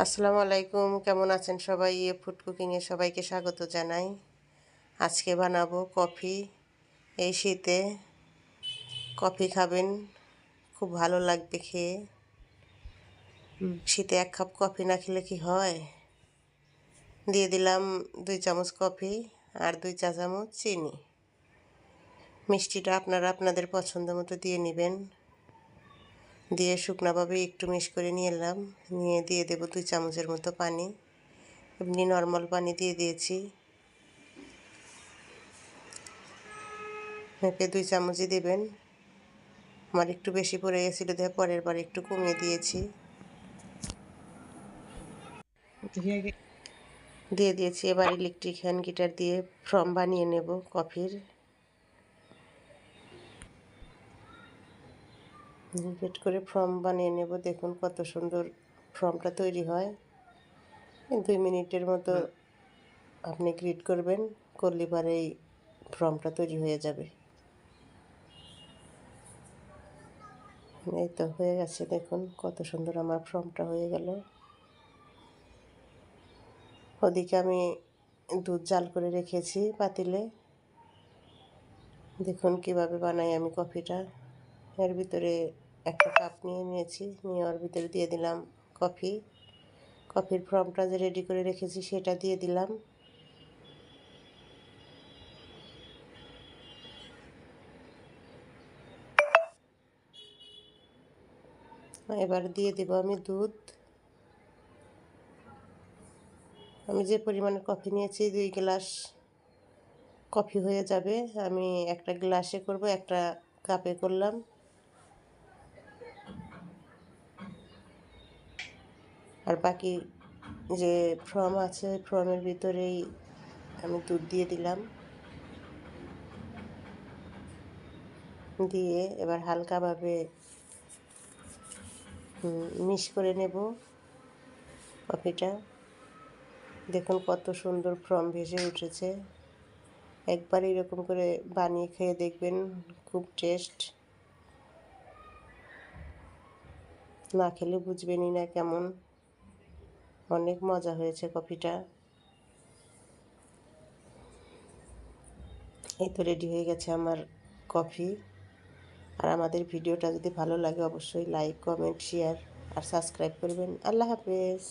আসসালামু আলাইকুম, কেমন আছেন সবাই? ফুড কুকিংয়ে সবাইকে স্বাগত জানাই। আজকে বানাবো কফি। এই শীতে কফি খাবেন, খুব ভালো লাগবে খেয়ে। শীতে 1 কাপ কফি না খেলে কি হয়? দিয়ে দিলাম 2 চামচ কফি আর 2 চা চামচ চিনি। মিষ্টিটা আপনারা আপনাদের পছন্দ মতো দিয়ে নেবেন। দিয়ে শুকনাভাবে একটু মিক্স করে নিলাম, নিয়ে দিয়ে দেবো 2 চামচের মতো পানি। এমনি নর্মাল পানি দিয়ে দিয়েছি। মেপে 2 চামচই দেবেন। আমার একটু বেশি পড়ে গেছিলো, দিয়ে পরের বার একটু কমিয়ে দিয়েছি। দিয়ে দিয়েছি। এবার ইলেকট্রিক হ্যান্ড গিটার দিয়ে ফর্ম বানিয়ে নেব কফির। গ্রেট করে ফর্ম বানিয়ে নেব। দেখুন কত সুন্দর ফর্মটা তৈরি হয়। 2 মিনিটের মতো আপনি গ্রেট করবেন, করলে পরে এই ফর্মটা তৈরি হয়ে যাবে। এই তো হয়ে গেছে, দেখুন কত সুন্দর আমার ফর্মটা হয়ে গেল। ওদিকে আমি দুধ জাল করে রেখেছি পাতিলে। দেখুন কিভাবে বানাই আমি কফিটা। এর ভিতরে একটা কাপ নিয়ে নিয়েছি, নিয়ে ওর ভিতরে দিয়ে দিলাম কফি। কফির ফর্মটা যে রেডি করে রেখেছি সেটা দিয়ে দিলাম। এবার দিয়ে দেব আমি দুধ। আমি যে পরিমাণে কফি নিয়েছি 2 গ্লাস কফি হয়ে যাবে। আমি একটা গ্লাসে করব, একটা কাপে করলাম। আর বাকি যে ফর্ম আছে ওই ফর্মের ভিতরেই আমি দুধ দিয়ে দিলাম। দিয়ে এবার হালকাভাবে মিক্স করে নেব কফিটা। দেখুন কত সুন্দর ফর্ম ভেসে উঠেছে। একবার এরকম করে বানিয়ে খেয়ে দেখবেন, খুব টেস্ট। না খেলে বুঝবেনই না কেমন। অনেক মজা হয়েছে কফিটা। এই তো রেডি হয়ে গেছে আমার কফি। আর আমাদের ভিডিওটা যদি ভালো লাগে অবশ্যই লাইক, কমেন্ট, শেয়ার আর সাবস্ক্রাইব করবেন। আল্লাহ হাফেজ।